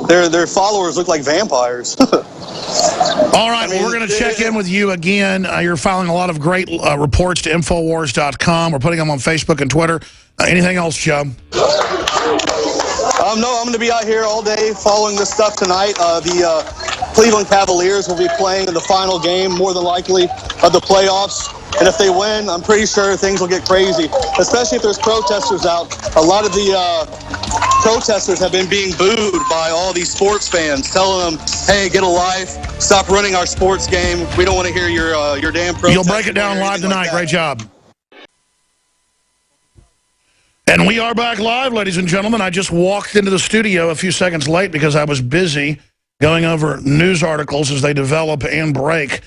their followers look like vampires. All right, well, we're going to check in with you again. You're filing a lot of great reports to Infowars.com. We're putting them on Facebook and Twitter. Anything else, Joe? No, I'm going to be out here all day following this stuff tonight. The Cleveland Cavaliers will be playing in the final game, more than likely, of the playoffs. And if they win, I'm pretty sure things will get crazy, especially if there's protesters out. A lot of the protesters have been being booed by all these sports fans, telling them, hey, get a life, stop running our sports game. We don't want to hear your damn protest. You'll break it down live tonight. Great job. And we are back live, ladies and gentlemen. I just walked into the studio a few seconds late because I was busy going over news articles as they develop and break.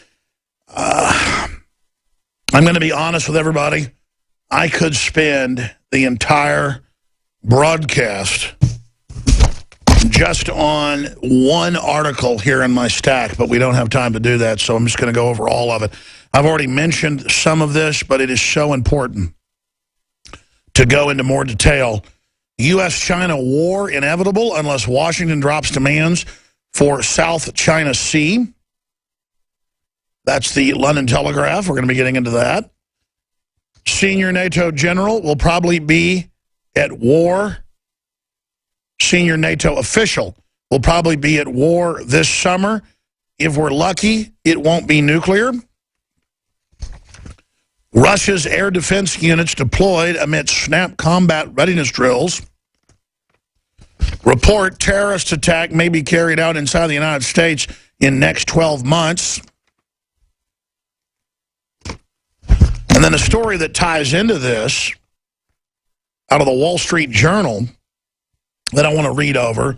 I'm going to be honest with everybody. I could spend the entire broadcast just on one article here in my stack, but we don't have time to do that, so I'm just going to go over all of it. I've already mentioned some of this, but it is so important to go into more detail. U.S.-China war inevitable unless Washington drops demands for South China Sea. That's the London Telegraph. We're going to be getting into that. Senior NATO general will probably be at war. Senior NATO official will probably be at war this summer. If we're lucky, it won't be nuclear. Russia's air defense units deployed amid snap combat readiness drills. Report terrorist attack may be carried out inside the United States in next 12 months. And then a story that ties into this out of the Wall Street Journal that I want to read over.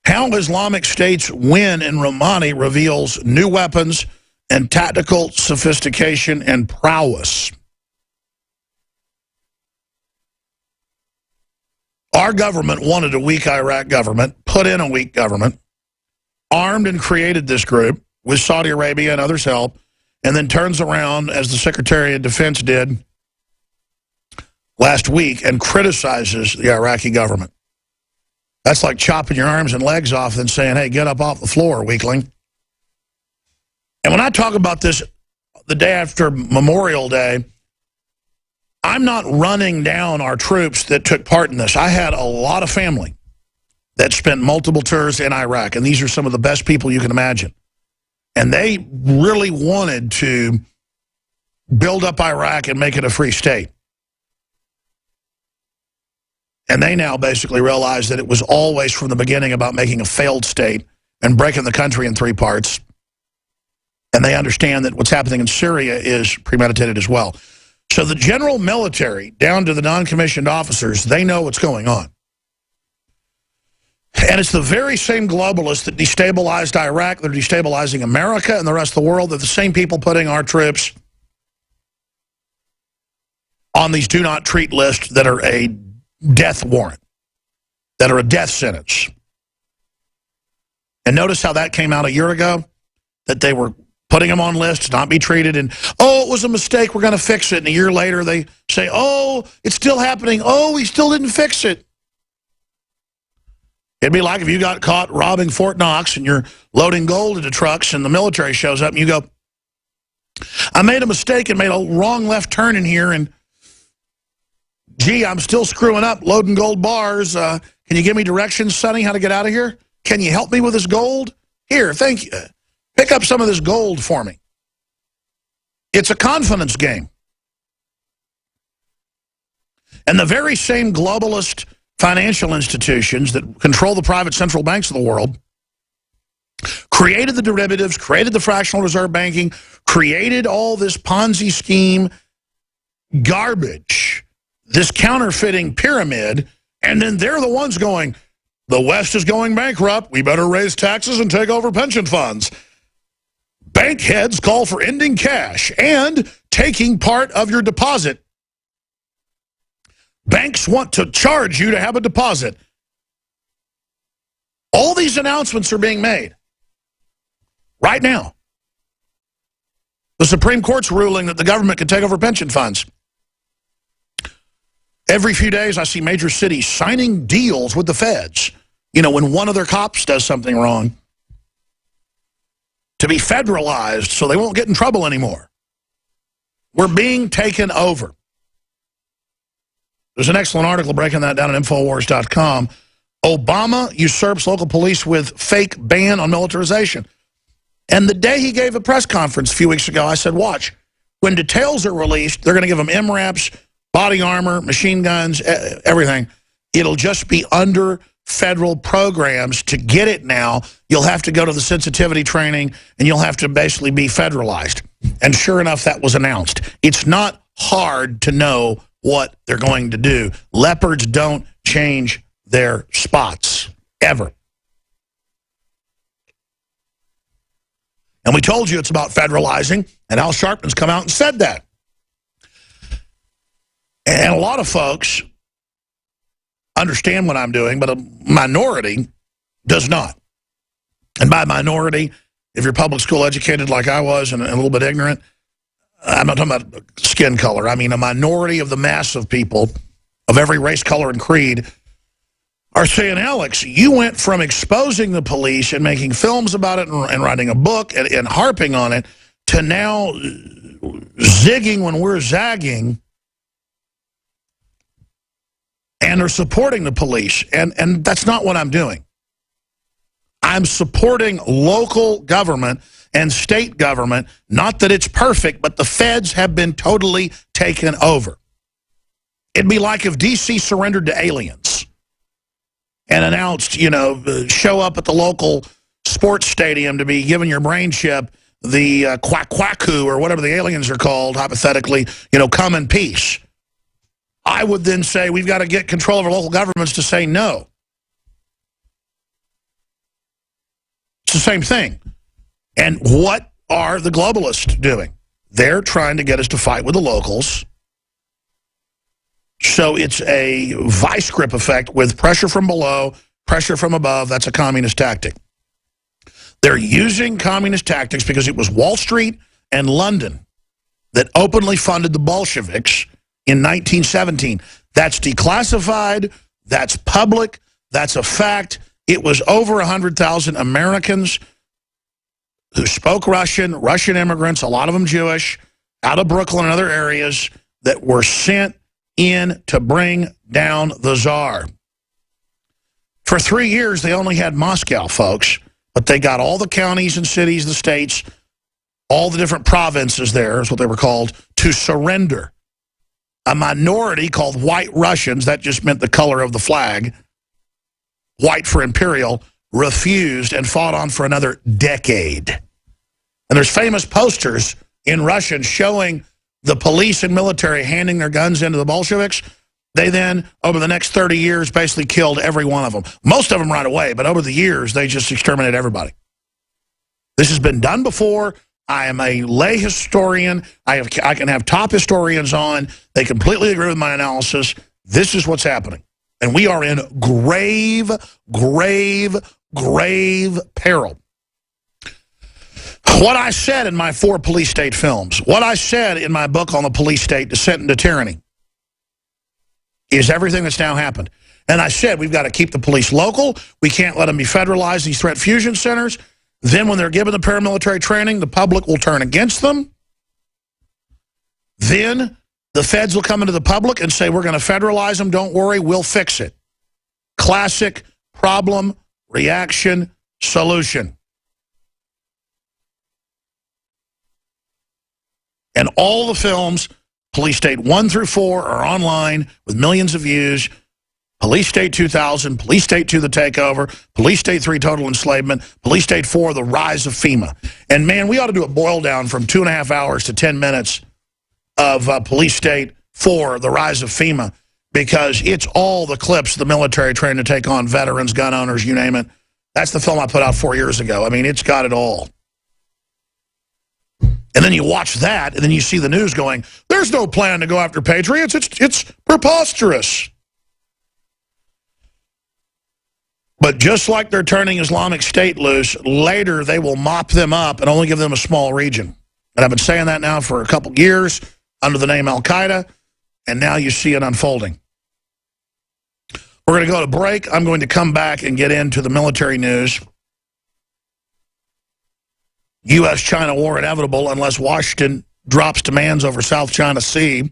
How Islamic State's win in Ramadi reveals new weapons and tactical sophistication and prowess. Our government wanted a weak Iraq government, put in a weak government, armed and created this group with Saudi Arabia and others' help, and then turns around, as the Secretary of Defense did last week, and criticizes the Iraqi government. That's like chopping your arms and legs off and saying, hey, get up off the floor, weakling. And when I talk about this the day after Memorial Day, I'm not running down our troops that took part in this. I had a lot of family that spent multiple tours in Iraq, and these are some of the best people you can imagine. And they really wanted to build up Iraq and make it a free state. And they now basically realize that it was always from the beginning about making a failed state and breaking the country in three parts. And they understand that what's happening in Syria is premeditated as well. So the general military, down to the non-commissioned officers, they know what's going on. And it's the very same globalists that destabilized Iraq, that are destabilizing America and the rest of the world. They're the same people putting our troops on these do-not-treat lists that are a death warrant, that are a death sentence. And notice how that came out a year ago, that they were putting them on lists, not be treated, and, oh, it was a mistake, we're going to fix it. And a year later, they say, oh, it's still happening. Oh, we still didn't fix it. It'd be like if you got caught robbing Fort Knox and you're loading gold into trucks and the military shows up and you go, I made a mistake and made a wrong left turn in here, and, gee, I'm still screwing up loading gold bars. Can you give me directions, Sonny, how to get out of here? Can you help me with this gold? Here, thank you. Pick up some of this gold for me. It's a confidence game. And the very same globalist financial institutions that control the private central banks of the world created the derivatives, created the fractional reserve banking, created all this Ponzi scheme garbage, this counterfeiting pyramid, and then they're the ones going, the West is going bankrupt, we better raise taxes and take over pension funds. Bank heads call for ending cash and taking part of your deposit. Banks want to charge you to have a deposit. All these announcements are being made right now. The Supreme Court's ruling that the government can take over pension funds. Every few days, I see major cities signing deals with the feds you know, when one of their cops does something wrong, to be federalized so they won't get in trouble anymore. We're being taken over. There's an excellent article breaking that down at Infowars.com. Obama usurps local police with fake ban on militarization. And the day he gave a press conference a few weeks ago, I said, watch, when details are released, they're going to give them MRAPs, body armor, machine guns, everything. It'll just be under federal programs. To get it now, you'll have to go to the sensitivity training, and you'll have to basically be federalized. And sure enough, that was announced. It's not hard to know what they're going to do. Leopards don't change their spots, ever. And we told you it's about federalizing, and Al Sharpton's come out and said that. And a lot of folks understand what I'm doing, but a minority does not. And by minority, if you're public school educated like I was and a little bit ignorant, I'm not talking about skin color. I mean a minority of the mass of people of every race, color, and creed are saying, Alex, you went from exposing the police and making films about it and writing a book and harping on it to now zigging when we're zagging and are supporting the police. And that's not what I'm doing. I'm supporting local government and state government. Not that it's perfect, but the feds have been totally taken over. It'd be like if D.C. surrendered to aliens and announced, you know, show up at the local sports stadium to be given your brain chip, the Quackquackoo or whatever the aliens are called, hypothetically, you know, come in peace. I would then say we've got to get control of our local governments to say no. It's the same thing. And what are the globalists doing? They're trying to get us to fight with the locals. So it's a vice grip effect with pressure from below, pressure from above. That's a communist tactic. They're using communist tactics because it was Wall Street and London that openly funded the Bolsheviks in 1917. That's declassified. That's public. That's a fact. It was over 100,000 Americans who spoke Russian, Russian immigrants, a lot of them Jewish, out of Brooklyn and other areas that were sent in to bring down the Tsar. For 3 years, they only had Moscow, folks, but they got all the counties and cities, the states, all the different provinces there, is what they were called, to surrender. A minority called White Russians, that just meant the color of the flag, white for imperial, refused and fought on for another decade. And there's famous posters in Russian showing the police and military handing their guns into the Bolsheviks. They then, over the next 30 years, basically killed every one of them. Most of them right away, but over the years, they just exterminated everybody. This has been done before. I am a lay historian. I can have top historians on. They completely agree with my analysis. This is what's happening. And we are in grave, grave, grave peril. What I said in my 4 police state films, what I said in my book on the police state, Descent into Tyranny, is everything that's now happened. And I said we've got to keep the police local. We can't let them be federalized, these threat fusion centers. Then when they're given the paramilitary training, the public will turn against them. Then the feds will come into the public and say, we're going to federalize them. Don't worry, we'll fix it. Classic problem, reaction, solution. And all the films, Police State 1 through 4, are online with millions of views. Police State 2000, Police State 2, The Takeover, Police State 3, Total Enslavement, Police State 4, The Rise of FEMA. And, man, we ought to do a boil down from 2.5 hours to 10 minutes of Police State 4, The Rise of FEMA, because it's all the clips of the military trying to take on veterans, gun owners, you name it. That's the film I put out 4 years ago. I mean, it's got it all. And then you watch that, and then you see the news going, there's no plan to go after patriots. It's preposterous. But just like they're turning Islamic State loose, later they will mop them up and only give them a small region. And I've been saying that now for a couple years under the name Al-Qaeda, and now you see it unfolding. We're going to go to break. I'm going to come back and get into the military news. U.S.-China war inevitable unless Washington drops demands over South China Sea.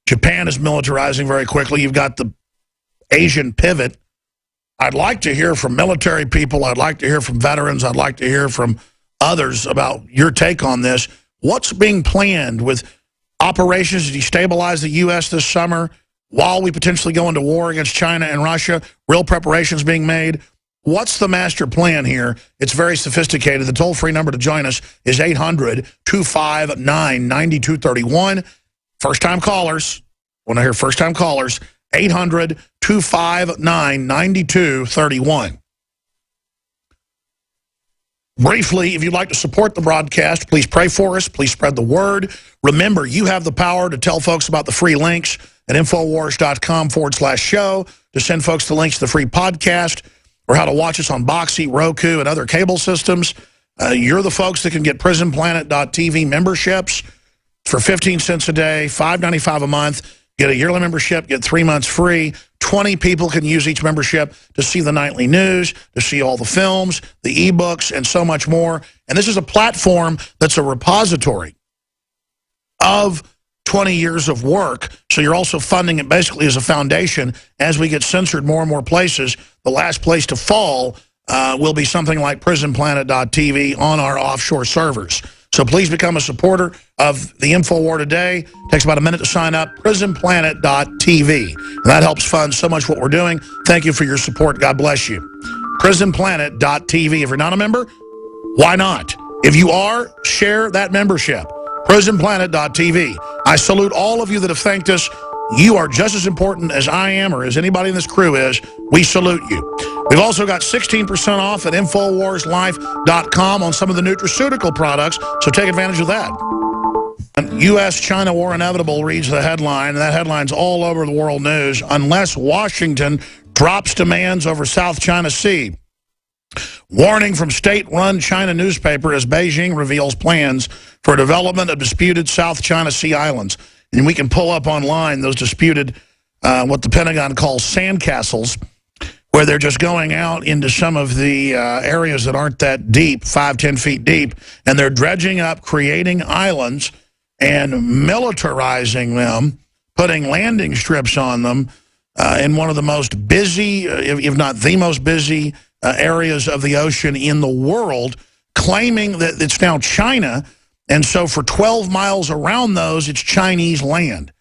Japan is militarizing very quickly. You've got the Asian pivot. I'd like to hear from military people. I'd like to hear from veterans. I'd like to hear from others about your take on this. What's being planned with operations to destabilize the U.S. this summer while we potentially go into war against China and Russia? Real preparations being made. What's the master plan here? It's very sophisticated. The toll-free number to join us is 800-259-9231. First-time callers. When I hear first-time callers, 800-259-9231. Briefly, if you'd like to support the broadcast, please pray for us. Please spread the word. Remember, you have the power to tell folks about the free links at Infowars.com/show, to send folks the links to the free podcast, or how to watch us on Boxee, Roku, and other cable systems. You're the folks that can get PrisonPlanet.tv memberships for 15 cents a day, $5.95 a month. Get a yearly membership, get 3 months free. 20 people can use each membership to see the nightly news, to see all the films, the ebooks, and so much more. And this is a platform that's a repository of 20 years of work. So you're also funding it basically as a foundation. As we get censored more and more places, the last place to fall will be something like PrisonPlanet.tv on our offshore servers. So please become a supporter of the InfoWar today. It takes about a minute to sign up, PrisonPlanet.tv. And that helps fund so much what we're doing. Thank you for your support. God bless you. PrisonPlanet.tv. If you're not a member, why not? If you are, share that membership. PrisonPlanet.tv. I salute all of you that have thanked us. You are just as important as I am or as anybody in this crew is. We salute you. We've also got 16% off at InfoWarsLife.com on some of the nutraceutical products, so take advantage of that. U.S.-China war inevitable reads the headline, and that headline's all over the world news, unless Washington drops demands over South China Sea. Warning from state-run China newspaper as Beijing reveals plans for development of disputed South China Sea islands. And we can pull up online those disputed, what the Pentagon calls sandcastles, where they're just going out into some of the areas that aren't that deep, 5-10 feet deep, and they're dredging up, creating islands and militarizing them, putting landing strips on them in one of the most busy, if not the most busy, areas of the ocean in the world, claiming that it's now China. And so for 12 miles around those, it's Chinese land.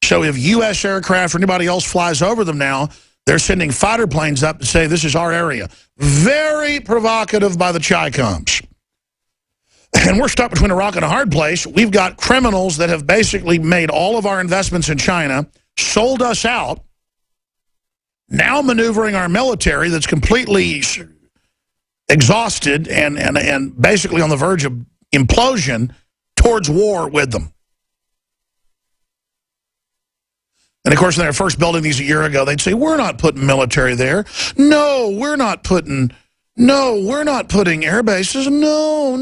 So if U.S. aircraft or anybody else flies over them now, they're sending fighter planes up to say, this is our area. Very provocative by the Chi-Coms. And we're stuck between a rock and a hard place. We've got criminals that have basically made all of our investments in China, sold us out, now maneuvering our military that's completely exhausted and basically on the verge of implosion towards war with them. And, of course, when they were first building these a year ago, they'd say, we're not putting military there. No, we're not putting air bases. No.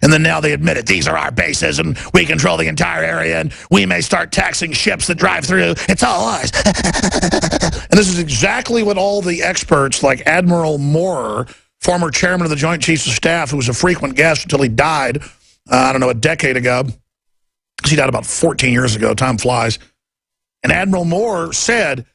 And then now they admit it. These are our bases, and we control the entire area, and we may start taxing ships that drive through. It's all ours. And this is exactly what all the experts, like Admiral Moorer, former chairman of the Joint Chiefs of Staff, who was a frequent guest until he died, a decade ago. He died about 14 years ago. Time flies. And Admiral Moorer said,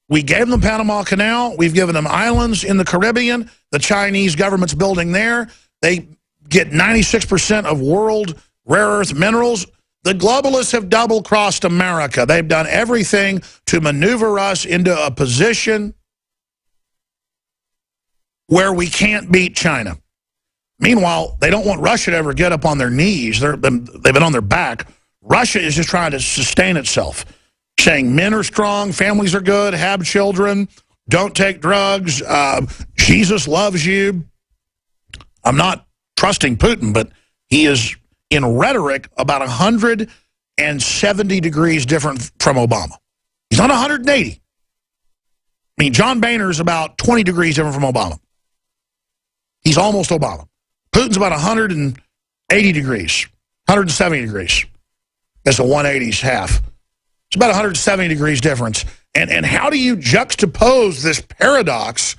we gave them the Panama Canal. We've given them islands in the Caribbean. The Chinese government's building there. They get 96% of world rare earth minerals. The globalists have double-crossed America. They've done everything to maneuver us into a position where we can't beat China. Meanwhile, they don't want Russia to ever get up on their knees. They've been on their back. Russia is just trying to sustain itself, saying men are strong, families are good, have children, don't take drugs, Jesus loves you. I'm not trusting Putin, but he is, in rhetoric, about 170 degrees different from Obama. He's not 180. I mean, John Boehner is about 20 degrees different from Obama. He's almost Obama. Putin's about 180 degrees, 170 degrees. That's the 180's half. It's about 170 degrees difference. And how do you juxtapose this paradox